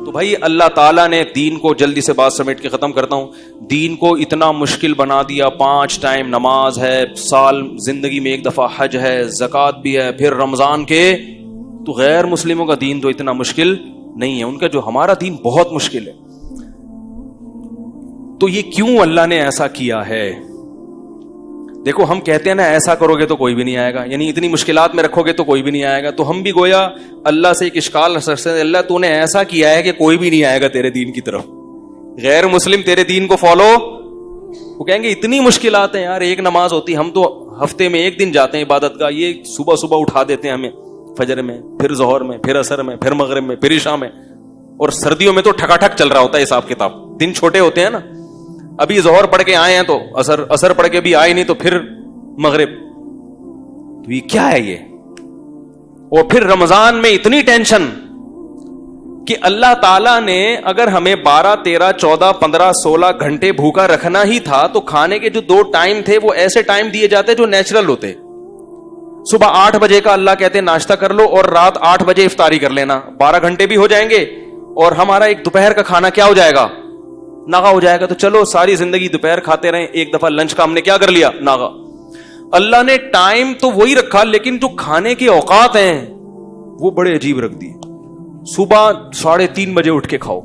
تو بھائی اللہ تعالیٰ نے دین کو, جلدی سے بات سمیٹ کے ختم کرتا ہوں, دین کو اتنا مشکل بنا دیا. 5 ٹائم نماز ہے, سال زندگی میں 1 دفعہ حج ہے, زکوٰۃ بھی ہے, پھر رمضان کے. تو غیر مسلموں کا دین تو اتنا مشکل نہیں ہے, ان کا جو ہمارا دین بہت مشکل ہے. تو یہ کیوں اللہ نے ایسا کیا ہے؟ دیکھو ہم کہتے ہیں نا ایسا کرو گے تو کوئی بھی نہیں آئے گا, یعنی اتنی مشکلات میں رکھو گے تو کوئی بھی نہیں آئے گا. تو ہم بھی گویا اللہ سے ایک اشکال رکھ سکتے ہیں, اللہ تو نے ایسا کیا ہے کہ کوئی بھی نہیں آئے گا تیرے دین کی طرف. غیر مسلم تیرے دین کو فالو, وہ کہیں گے اتنی مشکلات ہیں یار, 1 نماز ہوتی, ہم تو ہفتے میں 1 دن جاتے ہیں عبادت کا, یہ صبح صبح اٹھا دیتے ہیں ہمیں, فجر میں, پھر ظہر میں, پھر عصر میں, پھر مغرب میں, پھر عشاء میں. اور سردیوں میں تو ٹھکا ٹھک چل رہا ہوتا ہے حساب کتاب, دن چھوٹے ہوتے ہیں نا. ابھی ظہر پڑھ کے آئے ہیں تو عصر پڑھ کے بھی آئے نہیں تو پھر مغرب. تو یہ کیا ہے یہ؟ اور پھر رمضان میں اتنی ٹینشن کہ اللہ تعالیٰ نے اگر ہمیں 12, 13, 14, 15, 16 گھنٹے بھوکا رکھنا ہی تھا تو کھانے کے جو 2 ٹائم تھے وہ ایسے ٹائم دیے جاتے جو نیچرل ہوتے. صبح 8 بجے کا اللہ کہتے ناشتہ کر لو اور رات 8 بجے افطاری کر لینا, 12 گھنٹے بھی ہو جائیں گے اور ہمارا ایک دوپہر کا کھانا کیا ہو جائے گا, ناغا ہو جائے گا. تو چلو ساری زندگی دوپہر کھاتے رہیں, ایک دفعہ لنچ کا ہم نے کیا کر لیا, ناغا. اللہ نے ٹائم تو وہی رکھا لیکن جو کھانے کے اوقات ہیں وہ بڑے عجیب رکھ دیے. صبح 3:30 بجے اٹھ کے کھاؤ.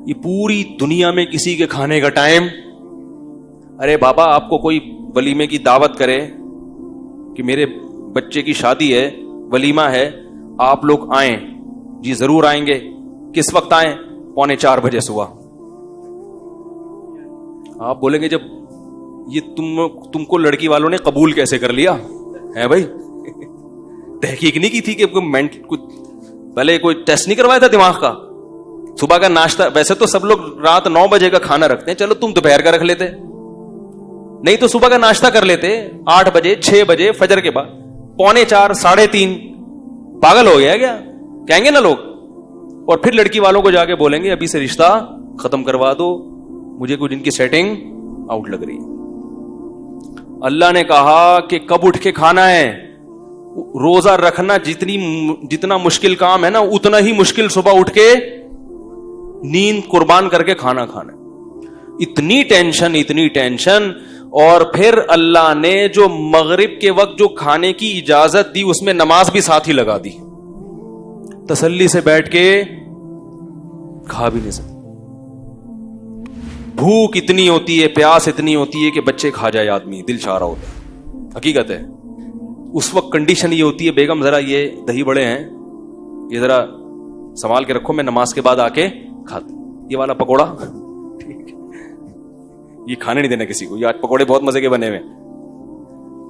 یہ پوری دنیا میں کسی کے کھانے کا ٹائم, ارے بابا آپ کو کوئی ولیمے کی دعوت کرے کہ میرے بچے کی شادی ہے, ولیمہ ہے, آپ لوگ آئیں, جی ضرور آئیں گے. کس وقت آئیں؟ 3:45 بجے صبح. آپ بولیں گے جب یہ تم کو لڑکی والوں نے قبول کیسے کر لیا ہے بھائی؟ تحقیق نہیں کی تھی کہ پہلے کوئی ٹیسٹ نہیں کروایا تھا دماغ کا؟ صبح کا ناشتہ ویسے تو سب لوگ رات 9 بجے کا کھانا رکھتے ہیں, چلو تم دوپہر کا رکھ لیتے, نہیں تو صبح کا ناشتہ کر لیتے 8 بجے 6 بجے فجر کے بعد, 3:45 3:30. پاگل ہو گیا کیا کہیں گے نا لوگ. اور پھر لڑکی والوں کو جا کے بولیں گے ابھی سے رشتہ ختم کروا دو, مجھے کچھ ان کی سیٹنگ آؤٹ لگ رہی ہے. اللہ نے کہا کہ کب اٹھ کے کھانا ہے, روزہ رکھنا جتنا مشکل کام ہے نا اتنا ہی مشکل صبح اٹھ کے نیند قربان کر کے کھانا کھانا. اتنی ٹینشن. اور پھر اللہ نے جو مغرب کے وقت جو کھانے کی اجازت دی اس میں نماز بھی ساتھ ہی لگا دی, تسلی سے بیٹھ کے کھا بھی نہیں سکتے. بھوک اتنی ہوتی ہے, پیاس اتنی ہوتی ہے کہ بچے کھا جائے آدمی, دل چاہ رہا ہوتا ہے. حقیقت ہے اس وقت کنڈیشن یہ ہوتی ہے, بیگم ذرا یہ دہی بڑے ہیں یہ ذرا سنبھال کے رکھو, میں نماز کے بعد آ کے کھاتا. یہ والا پکوڑا یہ کھانے نہیں دینا کسی کو, یہ آج پکوڑے بہت مزے کے بنے ہوئے,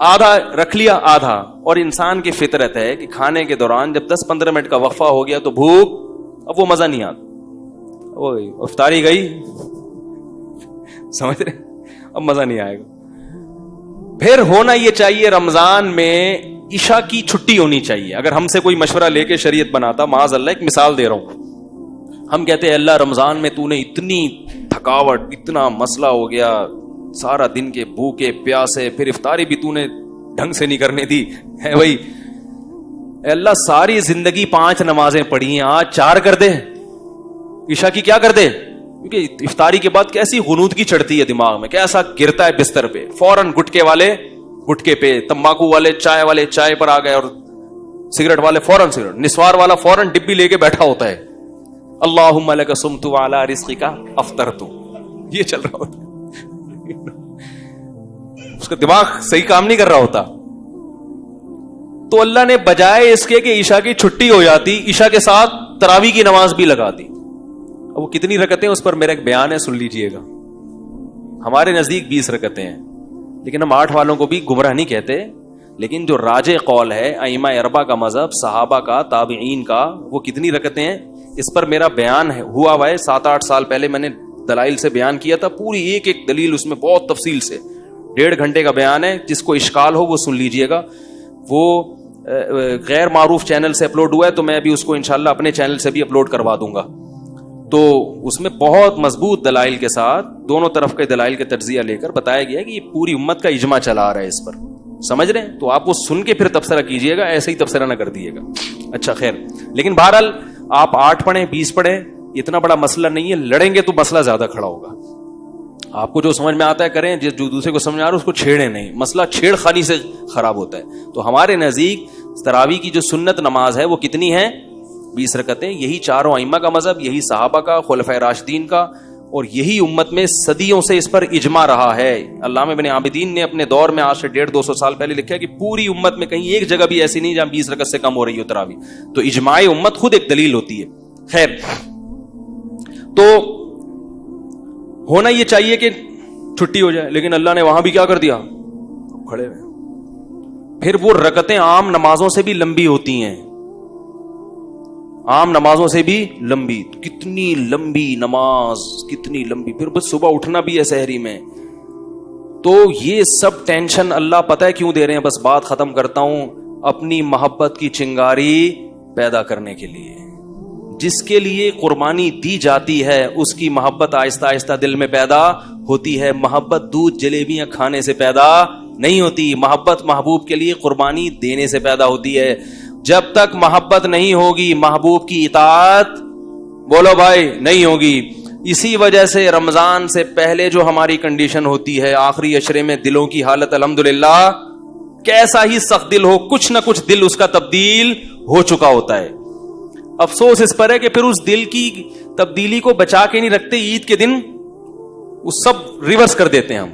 آدھا رکھ لیا آدھا. اور انسان کی فطرت ہے کہ کھانے کے دوران جب 10-15 منٹ کا وقفہ ہو گیا تو بھوک, اب وہ مزہ نہیں آتا, وہ افطاری گئی سمجھ رہے, اب مزہ نہیں آئے گا. پھر ہونا یہ چاہیے رمضان میں عشاء کی چھٹی ہونی چاہیے. اگر ہم سے کوئی مشورہ لے کے شریعت بناتا, معاذ اللہ ایک مثال دے رہا ہوں, ہم کہتے ہیں اللہ رمضان میں تو نے اتنی تھکاوٹ, اتنا مسئلہ ہو گیا, سارا دن کے بھوکے پیاسے, پھر افطاری بھی تو نے ڈھنگ سے نہیں کرنے دی ہے بھائی. اے اللہ ساری زندگی 5 نمازیں پڑھی ہیں, آج 4 کر دے, عشاء کی کیا کر دے, کیونکہ افطاری کے بعد کیسی غنودگی چڑھتی ہے دماغ میں, کیسا گرتا ہے بستر پہ, فوراً گٹکے والے گٹکے پہ, تمباکو والے چائے پر آ گئے, اور سگریٹ والے فوراً سگریٹ, نسوار والا فوراً ڈبی لے کے بیٹھا ہوتا ہے, اللہم لک صمت وعلی رزقک افطرت, یہ چل رہا ہوتا ہے. اس کا دماغ صحیح کام نہیں کر رہا ہوتا. تو اللہ نے بجائے اس کے کہ عشاء کی چھٹی ہو جاتی, عشاء کے ساتھ تراویح کی نماز بھی لگا دی. اب وہ کتنی رکعتیں اس پر میرا ایک بیان ہے, سن لیجئے گا. ہمارے نزدیک 20 رکعتیں ہیں, لیکن ہم 8 والوں کو بھی گمراہ نہیں کہتے. لیکن جو راجح قول ہے ائمہ اربعہ کا مذہب, صحابہ کا, تابعین کا, وہ کتنی رکعتیں ہیں اس پر میرا بیان ہے, ہوا ہوا ہے 7-8 سال پہلے میں نے دلائل سے بیان کیا تھا, پوری ایک دلیل اس میں بہت تفصیل سے, 1.5 گھنٹے کا بیان ہے. جس کو اشکال ہو وہ سن لیجئے گا. وہ غیر معروف چینل سے اپلوڈ ہوا ہے, تو میں ابھی اس کو انشاءاللہ اپنے چینل سے بھی اپلوڈ کروا دوں گا. تو اس میں بہت مضبوط دلائل کے ساتھ دونوں طرف کے دلائل کے تجزیہ لے کر بتایا گیا کہ یہ پوری امت کا اجماع چلا آ رہا ہے اس پر, سمجھ رہے ہیں. تو آپ وہ سن کے پھر تبصرہ کیجئے گا, ایسے ہی تبصرہ نہ کر دیجیے گا. اچھا خیر, لیکن بہرحال آپ 8 پڑھیں 20 پڑھیں اتنا بڑا مسئلہ نہیں ہے, لڑیں گے تو مسئلہ زیادہ کھڑا ہوگا. آپ کو جو سمجھ میں آتا ہے کریں, جو دوسرے کو سمجھ میں آ رہا ہے اس کو چھیڑیں نہیں, مسئلہ چھیڑ خانی سے خراب ہوتا ہے. تو ہمارے نزدیک تراویح کی جو سنت نماز ہے وہ کتنی ہے؟ 20 رکعتیں. یہی چاروں ائمہ کا مذہب, یہی صحابہ کا, خلفائے راشدین کا, اور یہی امت میں صدیوں سے اس پر اجماع رہا ہے. علامہ ابن عابدین نے اپنے دور میں آج سے 150-200 سال پہلے لکھا ہے کہ پوری امت میں کہیں ایک جگہ بھی ایسی نہیں جہاں 20 رکعت سے کم ہو رہی ہو تراویح. تو اجماع امت خود ایک دلیل ہوتی ہے. خیر, تو ہونا یہ چاہیے کہ چھٹی ہو جائے, لیکن اللہ نے وہاں بھی کیا کر دیا, کھڑے ہوئے. پھر وہ رکعتیں عام نمازوں سے بھی لمبی ہوتی ہیں, عام نمازوں سے بھی لمبی. کتنی لمبی نماز, کتنی لمبی. پھر بس صبح اٹھنا بھی ہے سحری میں. تو یہ سب ٹینشن اللہ پتہ ہے کیوں دے رہے ہیں؟ بس بات ختم کرتا ہوں, اپنی محبت کی چنگاری پیدا کرنے کے لیے. جس کے لیے قربانی دی جاتی ہے اس کی محبت آہستہ آہستہ دل میں پیدا ہوتی ہے. محبت دودھ جلیبیاں کھانے سے پیدا نہیں ہوتی, محبت محبوب کے لیے قربانی دینے سے پیدا ہوتی ہے. جب تک محبت نہیں ہوگی محبوب کی اطاعت, بولو بھائی, نہیں ہوگی. اسی وجہ سے رمضان سے پہلے جو ہماری کنڈیشن ہوتی ہے, آخری عشرے میں دلوں کی حالت الحمدللہ کیسا ہی سخت دل ہو, کچھ نہ کچھ دل اس کا تبدیل ہو چکا ہوتا ہے. افسوس اس پر ہے کہ پھر اس دل کی تبدیلی کو بچا کے نہیں رکھتے. عید کے دن وہ سب ریورس کر دیتے ہیں ہم.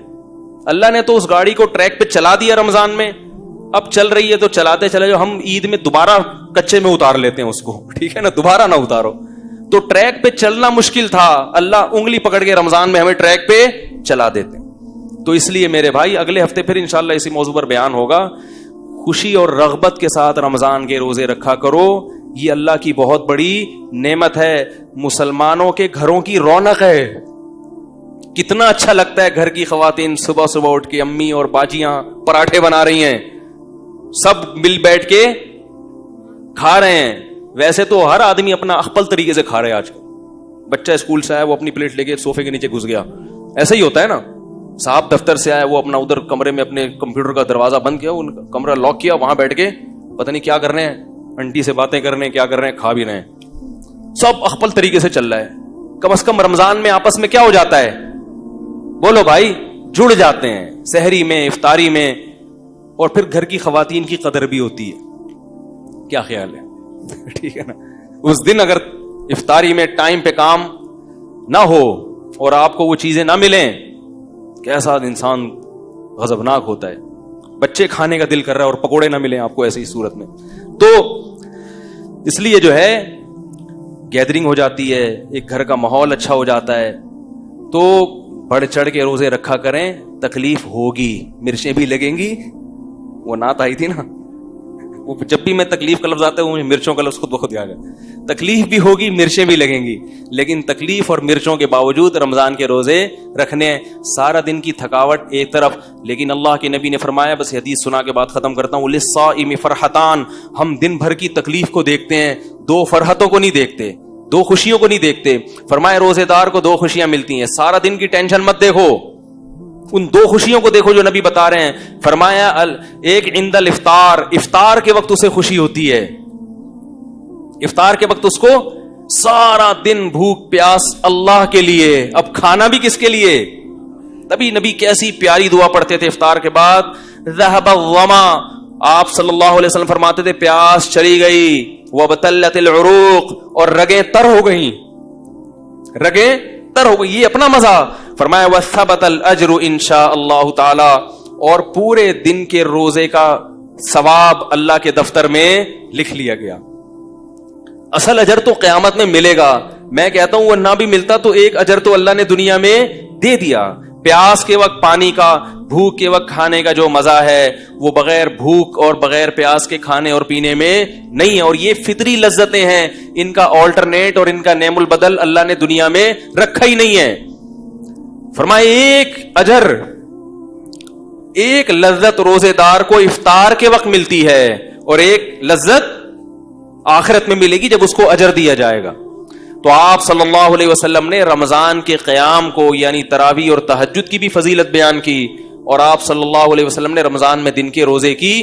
اللہ نے تو اس گاڑی کو ٹریک پہ چلا دیا رمضان میں, اب چل رہی ہے تو چلاتے چلے جاؤ. ہم عید میں دوبارہ کچے میں اتار لیتے ہیں اس کو, ٹھیک ہے نا, دوبارہ نہ اتارو. تو ٹریک پہ چلنا مشکل تھا, اللہ انگلی پکڑ کے رمضان میں ہمیں ٹریک پہ چلا دیتے. تو اس لیے میرے بھائی اگلے ہفتے پھر انشاءاللہ اسی موضوع پر بیان ہوگا. خوشی اور رغبت کے ساتھ رمضان کے روزے رکھا کرو, یہ اللہ کی بہت بڑی نعمت ہے. مسلمانوں کے گھروں کی رونق ہے. کتنا اچھا لگتا ہے گھر کی خواتین صبح صبح اٹھ کے امی اور باجیاں پراٹھے بنا رہی ہیں, سب مل بیٹھ کے کھا رہے ہیں. ویسے تو ہر آدمی اپنا اخپل طریقے سے کھا رہے ہیں آج کل. بچہ اسکول سے آیا وہ اپنی پلیٹ لے کے صوفے کے نیچے گھس گیا, ایسا ہی ہوتا ہے نا. صاحب دفتر سے آیا وہ اپنا ادھر کمرے میں اپنے کمپیوٹر کا دروازہ بند کیا, ان کمرہ لاک کیا, وہاں بیٹھ کے پتہ نہیں کیا کر رہے ہیں, انٹی سے باتیں کر رہے ہیں, کیا کر رہے ہیں, کھا بھی رہے ہیں. سب اخپل طریقے سے چل رہا ہے. کم از کم رمضان میں آپس میں کیا ہو جاتا ہے, بولو بھائی, جڑ جاتے ہیں سحری میں, افطاری میں, اور پھر گھر کی خواتین کی قدر بھی ہوتی ہے. کیا خیال ہے؟ ٹھیک ہے نا. اس دن اگر افطاری میں ٹائم پہ کام نہ ہو اور آپ کو وہ چیزیں نہ ملیں, کیسا انسان غضبناک ہوتا ہے. بچے کھانے کا دل کر رہا ہے اور پکوڑے نہ ملیں آپ کو ایسی صورت میں. تو اس لیے جو ہے گیدرنگ ہو جاتی ہے, ایک گھر کا ماحول اچھا ہو جاتا ہے. تو بڑھ چڑھ کے روزے رکھا کریں. تکلیف ہوگی, مرچیں بھی لگیں گی. وہ نعت آئی تھی نا, وہ جب بھی میں تکلیف کا لفظ آتا ہے وہ مرچوں کا لفظ خود بخود یاد ہے. تکلیف بھی ہوگی, مرچیں بھی لگیں گی, لیکن تکلیف اور مرچوں کے باوجود رمضان کے روزے رکھنے. سارا دن کی تھکاوٹ ایک طرف, لیکن اللہ کے نبی نے فرمایا, بس حدیث سنا کے بعد ختم کرتا ہوں, للصائم فرحتان, ہم دن بھر کی تکلیف کو دیکھتے ہیں, 2 فرحتوں کو نہیں دیکھتے, 2 خوشیوں کو نہیں دیکھتے. فرمایا روزے دار کو 2 خوشیاں ملتی ہیں. سارا دن کی ٹینشن مت دیکھو, ان 2 خوشیوں کو دیکھو جو نبی بتا رہے ہیں. فرمایا ایک عند الافطار, افطار کے وقت اسے خوشی ہوتی ہے. افطار کے وقت اس کو سارا دن بھوک پیاس اللہ کے لیے, اب کھانا بھی کس کے لیے. تبھی نبی کیسی پیاری دعا پڑھتے تھے افطار کے بعد, ذهب الظما, آپ صلی اللہ علیہ وسلم فرماتے تھے پیاس چلی گئی, وابتلت العروق, اور رگیں تر ہو گئیں, رگیں تر ہو گئی. یہ اپنا مزہ. فرمایا وثبت الاجر انشاء اللہ تعالی, اور پورے دن کے روزے کا ثواب اللہ کے دفتر میں لکھ لیا گیا. اصل اجر تو قیامت میں ملے گا. میں کہتا ہوں وہ نہ بھی ملتا تو ایک اجر تو اللہ نے دنیا میں دے دیا. پیاس کے وقت پانی کا, بھوک کے وقت کھانے کا جو مزہ ہے وہ بغیر بھوک اور بغیر پیاس کے کھانے اور پینے میں نہیں ہے. اور یہ فطری لذتیں ہیں, ان کا آلٹرنیٹ اور ان کا نعم البدل اللہ نے دنیا میں رکھا ہی نہیں ہے. فرمائے ایک اجر, ایک لذت روزے دار کو افطار کے وقت ملتی ہے, اور ایک لذت آخرت میں ملے گی جب اس کو اجر دیا جائے گا. تو آپ صلی اللہ علیہ وسلم نے رمضان کے قیام کو یعنی تراویح اور تہجد کی بھی فضیلت بیان کی, اور آپ صلی اللہ علیہ وسلم نے رمضان میں دن کے روزے کی